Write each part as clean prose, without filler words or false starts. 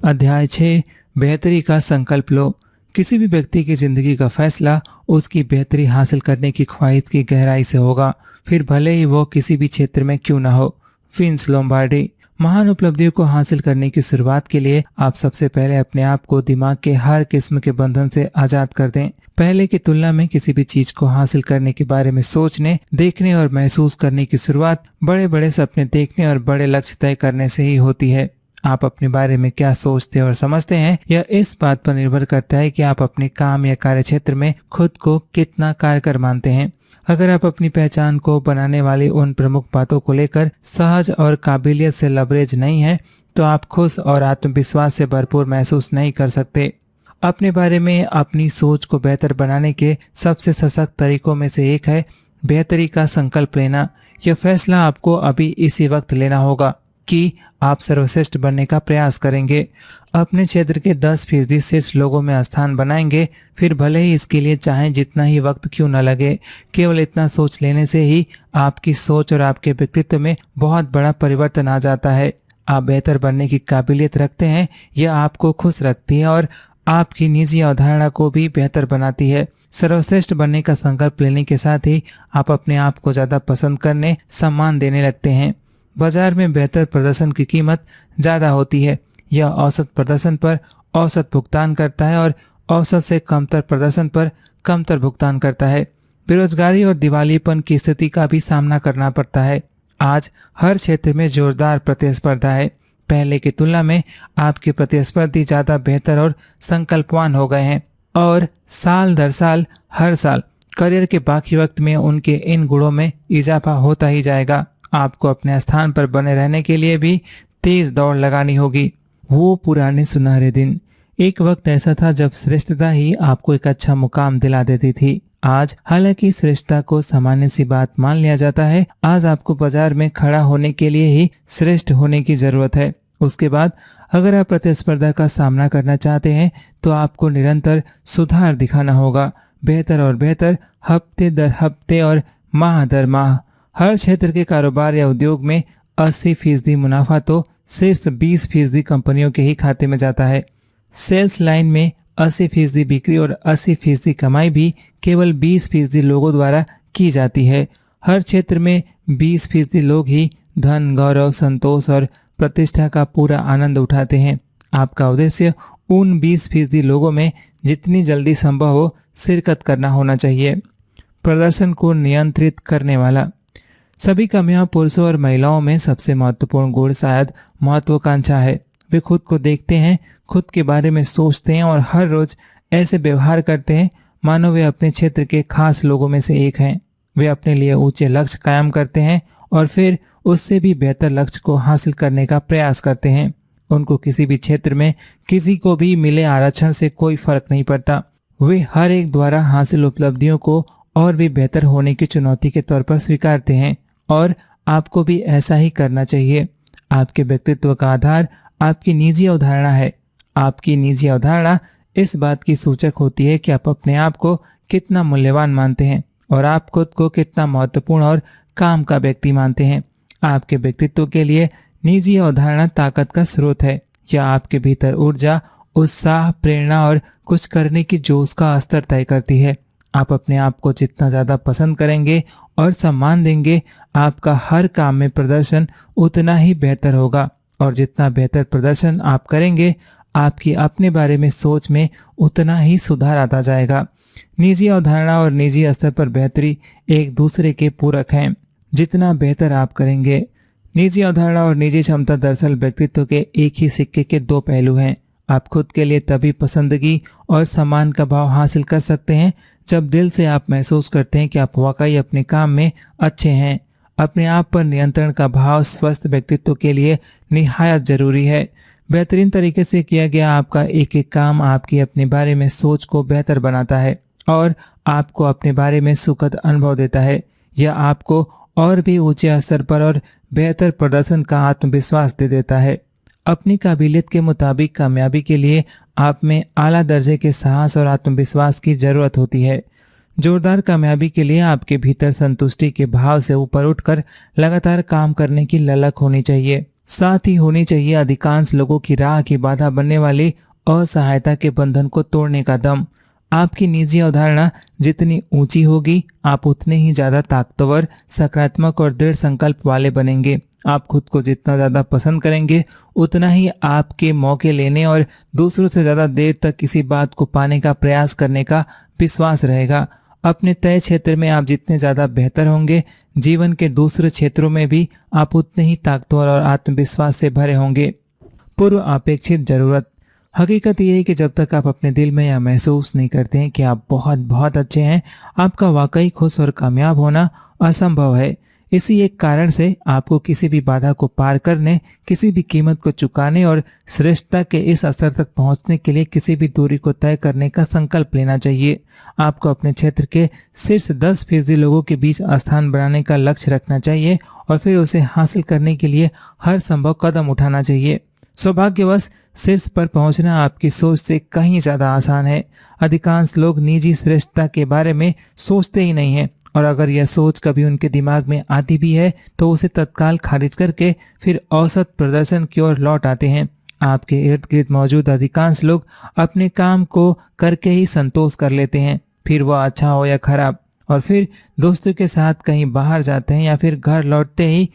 अध्याय 6 बेहतरी का संकल्प लो। किसी भी व्यक्ति की जिंदगी का फैसला उसकी बेहतरी हासिल करने की ख्वाहिश की गहराई से होगा, फिर भले ही वो किसी भी क्षेत्र में क्यों न हो। Vince Lombardi. महान उपलब्धियों को हासिल करने की शुरुआत के लिए आप सबसे पहले अपने आप को दिमाग के हर किस्म के बंधन से आजाद कर दें। पहले की तुलना में किसी भी चीज को हासिल करने के बारे में सोचने, देखने और महसूस करने की शुरुआत बड़े बड़े सपने देखने और बड़े लक्ष्य तय करने से ही होती है। आप अपने बारे में क्या सोचते और समझते हैं, यह इस बात पर निर्भर करता है कि आप अपने काम या कार्य क्षेत्र में खुद को कितना कारगर मानते हैं। अगर आप अपनी पहचान को बनाने वाली उन प्रमुख बातों को लेकर सहज और काबिलियत से लबरेज नहीं है, तो आप खुश और आत्मविश्वास से भरपूर महसूस नहीं कर सकते। अपने बारे में अपनी सोच को बेहतर बनाने के सबसे सशक्त तरीकों में से एक है बेहतरी का संकल्प लेना। यह फैसला आपको अभी इसी वक्त लेना होगा कि आप सर्वश्रेष्ठ बनने का प्रयास करेंगे, अपने क्षेत्र के 10% शीर्ष लोगों में स्थान बनाएंगे, फिर भले ही इसके लिए चाहे जितना ही वक्त क्यों न लगे। केवल इतना सोच लेने से ही आपकी सोच और आपके व्यक्तित्व में बहुत बड़ा परिवर्तन आ जाता है। आप बेहतर बनने की काबिलियत रखते हैं, यह आपको खुश रखती है और आपकी निजी अवधारणा को भी बेहतर बनाती है। सर्वश्रेष्ठ बनने का संकल्प लेने के साथ ही आप अपने आप को ज्यादा पसंद करने, सम्मान देने लगते हैं। बाजार में बेहतर प्रदर्शन की कीमत ज्यादा होती है। यह औसत प्रदर्शन पर औसत भुगतान करता है और औसत से कमतर प्रदर्शन पर कमतर भुगतान करता है। बेरोजगारी और दिवालियेपन की स्थिति का भी सामना करना पड़ता है। आज हर क्षेत्र में जोरदार प्रतिस्पर्धा है। पहले की तुलना में आपके प्रतिस्पर्धी ज्यादा बेहतर और संकल्पवान हो गए हैं और साल दर साल हर साल करियर के बाकी वक्त में उनके इन गुणों में इजाफा होता ही जाएगा। आपको अपने स्थान पर बने रहने के लिए भी तेज दौड़ लगानी होगी। वो पुराने सुनहरे दिन। एक वक्त ऐसा था जब श्रेष्ठता ही आपको एक अच्छा मुकाम दिला देती थी। आज हालांकि श्रेष्ठता को सामान्य सी बात मान लिया जाता है, आज आपको बाजार में खड़ा होने के लिए ही श्रेष्ठ होने की जरूरत है। उसके बाद अगर आप प्रतिस्पर्धा का सामना करना चाहते हैं तो आपको निरंतर सुधार दिखाना होगा, बेहतर और बेहतर, हफ्ते दर हफ्ते और माह दर माह। हर क्षेत्र के कारोबार या उद्योग में 80% मुनाफा तो शीर्ष 20% कंपनियों के ही खाते में जाता है। सेल्स लाइन में 80% बिक्री और 80% कमाई भी केवल 20% लोगों द्वारा की जाती है। हर क्षेत्र में 20% लोग ही धन, गौरव, संतोष और प्रतिष्ठा का पूरा आनंद उठाते हैं। आपका उद्देश्य उन 20% लोगों में जितनी जल्दी संभव हो शिरकत करना होना चाहिए। प्रदर्शन को नियंत्रित करने वाला। सभी कामयाब पुरुषों और महिलाओं में सबसे महत्वपूर्ण गुण शायद महत्वाकांक्षा है। वे खुद को देखते हैं, खुद के बारे में सोचते हैं और हर रोज ऐसे व्यवहार करते हैं मानो वे अपने क्षेत्र के खास लोगों में से एक हैं। वे अपने लिए ऊंचे लक्ष्य कायम करते हैं और फिर उससे भी बेहतर लक्ष्य को हासिल करने का प्रयास करते हैं। उनको किसी भी क्षेत्र में किसी को भी मिले आरक्षण से कोई फर्क नहीं पड़ता। वे हर एक द्वारा हासिल उपलब्धियों को और भी बेहतर होने की चुनौती के तौर पर स्वीकारते हैं और आपको भी ऐसा ही करना चाहिए। आपके व्यक्तित्व का आधार आपकी निजी अवधारणा है। आपकी निजी अवधारणा इस बात की सूचक होती है कि आप अपने आप को कितना मूल्यवान मानते हैं और आप खुद को कितना महत्वपूर्ण और काम का व्यक्ति मानते हैं। आपके व्यक्तित्व के लिए निजी अवधारणा ताकत का स्रोत है। यह आपके भीतर ऊर्जा, उत्साह, प्रेरणा और कुछ करने की जोश का स्तर तय करती है। आप अपने आप को जितना ज्यादा पसंद करेंगे और सम्मान देंगे, आपका हर काम में प्रदर्शन उतना ही बेहतर होगा और जितना बेहतर प्रदर्शन आप करेंगे, आपकी अपने बारे में सोच में उतना ही सुधार आता जाएगा। निजी अवधारणा और निजी स्तर पर बेहतरी एक दूसरे के पूरक हैं। जितना बेहतर आप करेंगे, निजी अवधारणा और निजी क्षमता दरअसल व्यक्तित्व के एक ही सिक्के के दो पहलू हैं। आप खुद के लिए तभी पसंदगी और सम्मान का भाव हासिल कर सकते हैं जब दिल से आप महसूस करते हैं कि आप वाकई अपने काम में अच्छे हैं। अपने आप पर नियंत्रण का भाव स्वस्थ व्यक्तित्व के लिए निहायत जरूरी है। बेहतरीन तरीके से किया गया आपका एक एक काम आपकी अपने बारे में सोच को बेहतर बनाता है और आपको अपने बारे में सुखद अनुभव देता है। यह आपको और भी ऊंचे स्तर पर और बेहतर प्रदर्शन का आत्मविश्वास दे देता है। अपनी काबिलियत के मुताबिक कामयाबी के लिए आप में आला दर्जे के साहस और आत्मविश्वास की जरूरत होती है। जोरदार कामयाबी के लिए आपके भीतर संतुष्टि के भाव से ऊपर उठकर लगातार काम करने की ललक होनी चाहिए। साथ ही होनी चाहिए अधिकांश लोगों की राह की बाधा बनने वाली असहायता के बंधन को तोड़ने का दम। आपकी निजी अवधारणा जितनी ऊंची होगी, आप उतने ही ज्यादा ताकतवर, सकारात्मक और दृढ़ संकल्प वाले बनेंगे। आप खुद को जितना ज्यादा पसंद करेंगे, उतना ही आपके मौके लेने और दूसरों से ज्यादा देर तक किसी बात को पाने का प्रयास करने का विश्वास रहेगा। अपने तय क्षेत्र में आप जितने ज्यादा बेहतर होंगे, जीवन के दूसरे क्षेत्रों में भी आप उतने ही ताकतवर और आत्मविश्वास से भरे होंगे। पूर्व अपेक्षित जरूरत। हकीकत यह है कि जब तक आप अपने दिल में यह महसूस नहीं करते हैं कि आप बहुत बहुत अच्छे हैं, आपका वाकई खुश और कामयाब होना असंभव है। इसी एक कारण से आपको किसी भी बाधा को पार करने, किसी भी कीमत को चुकाने और श्रेष्ठता के इस स्तर तक पहुंचने के लिए किसी भी दूरी को तय करने का संकल्प लेना चाहिए। आपको अपने क्षेत्र के शीर्ष 10% लोगों के बीच स्थान बनाने का लक्ष्य रखना चाहिए और फिर उसे हासिल करने के लिए हर संभव कदम उठाना चाहिए। सौभाग्यवश शीर्ष पर पहुंचना आपकी सोच से कहीं ज्यादा आसान है। अधिकांश लोग निजी श्रेष्ठता के बारे में सोचते ही नहीं हैं, और अगर यह सोच कभी उनके दिमाग में आती भी है तो उसे तत्काल खारिज करके फिर औसत प्रदर्शन की ओर लौट आते हैं। आपके इर्द गिर्द मौजूद अधिकांश लोग अपने काम को करके ही संतोष कर लेते हैं, फिर वह अच्छा हो या खराब, और फिर दोस्तों के साथ कहीं बाहर जाते हैं या फिर घर लौटते ही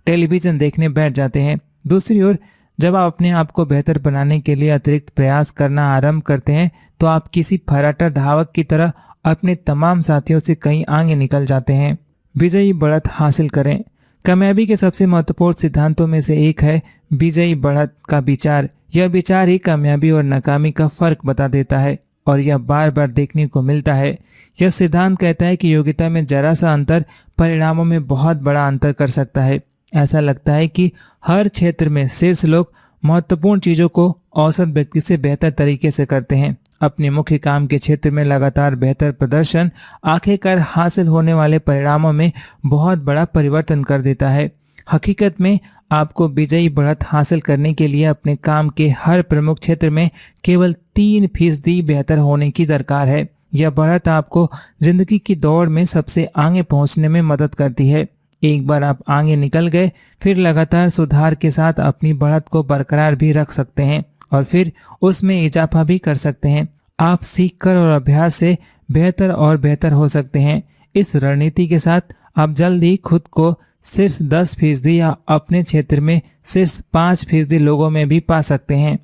टेलीविजन देखने बैठ जाते हैं। दूसरी ओर जब आप अपने आप को बेहतर बनाने के लिए अतिरिक्त प्रयास करना आरंभ करते हैं तो आप किसी फर्राटा धावक की तरह अपने तमाम साथियों से कहीं आगे निकल जाते हैं। विजयी बढ़त हासिल करें। कामयाबी के सबसे महत्वपूर्ण सिद्धांतों में से एक है विजयी बढ़त का विचार। यह विचार ही कामयाबी और नाकामी का फर्क बता देता है और यह बार बार देखने को मिलता है। यह सिद्धांत कहता है कि योग्यता में जरा सा अंतर परिणामों में बहुत बड़ा अंतर कर सकता है। ऐसा लगता है कि हर क्षेत्र में शीर्ष लोग महत्वपूर्ण चीजों को औसत व्यक्ति से बेहतर तरीके से करते हैं। अपने मुख्य काम के क्षेत्र में लगातार बेहतर प्रदर्शन आखिरकार हासिल होने वाले परिणामों में बहुत बड़ा परिवर्तन कर देता है। हकीकत में आपको विजयी बढ़त हासिल करने के लिए अपने काम के हर प्रमुख क्षेत्र में केवल 3% बेहतर होने की दरकार है। यह बढ़त आपको जिंदगी की दौड़ में सबसे आगे पहुंचने में मदद करती है। एक बार आप आगे निकल गए, फिर लगातार सुधार के साथ अपनी बढ़त को बरकरार भी रख सकते हैं और फिर उसमें इजाफा भी कर सकते हैं। आप सीखकर और अभ्यास से बेहतर और बेहतर हो सकते हैं। इस रणनीति के साथ आप जल्द ही खुद को शीर्ष 10% या अपने क्षेत्र में शीर्ष 5% लोगों में भी पा सकते हैं।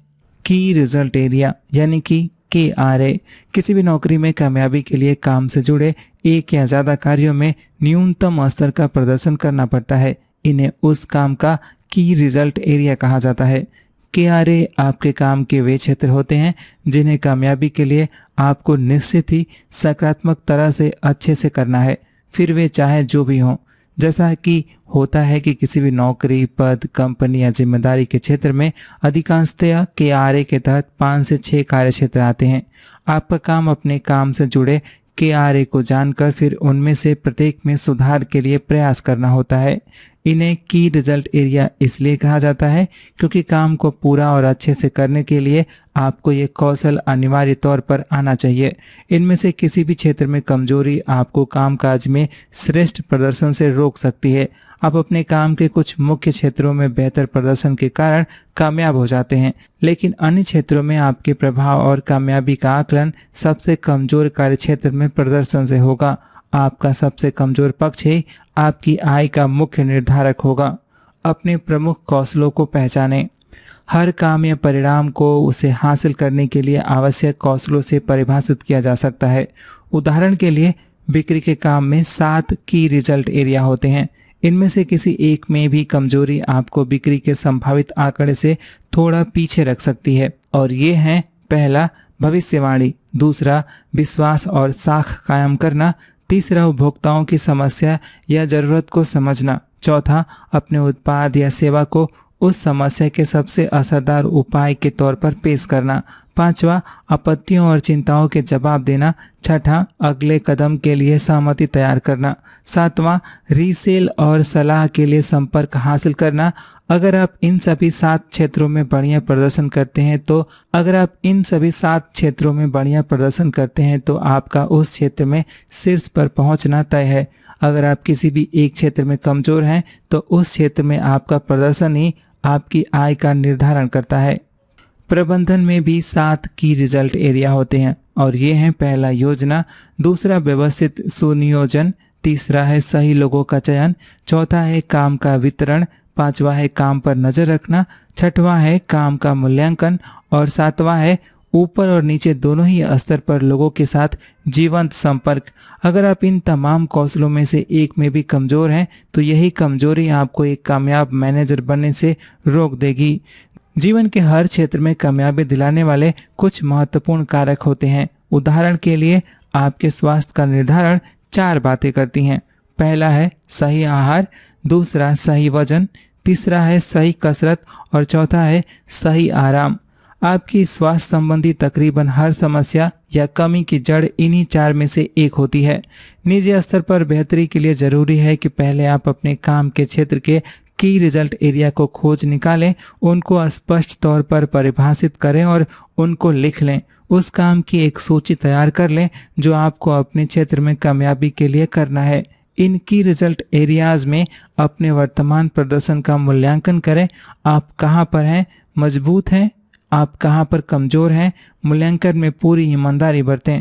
की रिजल्ट एरिया यानी कि KRA किसी भी नौकरी में कामयाबी के लिए काम से जुड़े एक या ज्यादा कार्यों में न्यूनतम स्तर का प्रदर्शन करना पड़ता है। इन्हें उस काम का की रिजल्ट एरिया कहा जाता है। KRA आपके काम के वे क्षेत्र होते हैं जिन्हें कामयाबी के लिए आपको निश्चित ही सकारात्मक तरह से अच्छे से करना है, फिर वे चाहे जो भी हों। जैसा कि होता है कि किसी भी नौकरी, पद, कंपनी या जिम्मेदारी के क्षेत्र में अधिकांशतः KRA के तहत 5 से 6 कार्य क्षेत्र आते हैं। आपका काम अपने काम से जुड़े KRA को जानकर फिर उनमें से प्रत्येक में सुधार के लिए प्रयास करना होता है। इन्हें की रिजल्ट एरिया इसलिए कहा जाता है क्योंकि काम को पूरा और अच्छे से करने के लिए आपको ये कौशल अनिवार्य तौर पर आना चाहिए। इनमें से किसी भी क्षेत्र में कमजोरी आपको कामकाज में श्रेष्ठ प्रदर्शन से रोक सकती है। आप अपने काम के कुछ मुख्य क्षेत्रों में बेहतर प्रदर्शन के कारण कामयाब हो जाते हैं, लेकिन अन्य क्षेत्रों में आपके प्रभाव और कामयाबी का आकलन सबसे कमजोर कार्य क्षेत्र में प्रदर्शन से होगा। आपका सबसे कमजोर पक्ष ही आपकी आय का मुख्य निर्धारक होगा। अपने प्रमुख कौशलों को पहचानें। हर काम या परिणाम को उसे हासिल करने के लिए आवश्यक कौशलों से परिभाषित किया जा सकता है। उदाहरण के लिए बिक्री के काम में 7 की रिजल्ट एरिया होते हैं। इनमें से किसी एक में भी कमजोरी आपको बिक्री के संभावित आंकड़े से थोड़ा पीछे रख सकती है और ये हैं: पहला, भविष्यवाणी; दूसरा, विश्वास और साख कायम करना; तीसरा, उपभोक्ताओं की समस्या या जरूरत को समझना; चौथा, अपने उत्पाद या सेवा को उस समस्या के सबसे असरदार उपाय के तौर पर पेश करना; पांचवा, आपत्तियों और चिंताओं के जवाब देना; छठा, अगले कदम के लिए सहमति तैयार करना; सातवां, रीसेल और सलाह के लिए संपर्क हासिल करना। अगर आप इन सभी 7 क्षेत्रों में बढ़िया प्रदर्शन करते हैं तो आपका उस क्षेत्र में शीर्ष पर पहुंचना तय है। अगर आप किसी भी एक क्षेत्र में कमजोर हैं तो उस क्षेत्र में आपका प्रदर्शन ही आपकी आय का निर्धारण करता है। प्रबंधन में भी 7 की रिजल्ट एरिया होते हैं और ये हैं: पहला योजना, दूसरा व्यवस्थित सुनियोजन, तीसरा है सही लोगों का चयन, चौथा है काम का वितरण, पांचवा है काम पर नजर रखना, छठवां है काम का मूल्यांकन और सातवां है ऊपर और नीचे दोनों ही स्तर पर लोगों के साथ जीवंत संपर्क। अगर आप इन तमाम कौशलों में से एक में भी कमजोर हैं तो यही कमजोरी आपको एक कामयाब मैनेजर बनने से रोक देगी। जीवन के हर क्षेत्र में कामयाबी दिलाने वाले कुछ महत्वपूर्ण कारक होते हैं। उदाहरण के लिए आपके स्वास्थ्य का निर्धारण 4 बातें करती हैं। पहला है सही आहार, दूसरा सही वजन, तीसरा है सही कसरत और चौथा है सही आराम। आपकी स्वास्थ्य संबंधी तकरीबन हर समस्या या कमी की जड़ इन्हीं 4 में से एक होती है। निजी स्तर पर बेहतरी के लिए जरूरी है कि पहले आप अपने काम के क्षेत्र के की रिजल्ट एरिया को खोज निकालें, उनको स्पष्ट तौर पर परिभाषित करें और उनको लिख लें। उस काम की एक सूची तैयार कर लें जो आपको अपने क्षेत्र में कामयाबी के लिए करना है। इन की रिजल्ट एरियाज में अपने वर्तमान प्रदर्शन का मूल्यांकन करें। आप कहां पर हैं, मजबूत हैं, आप कहां पर कमजोर हैं। मूल्यांकन में पूरी ईमानदारी बरतें।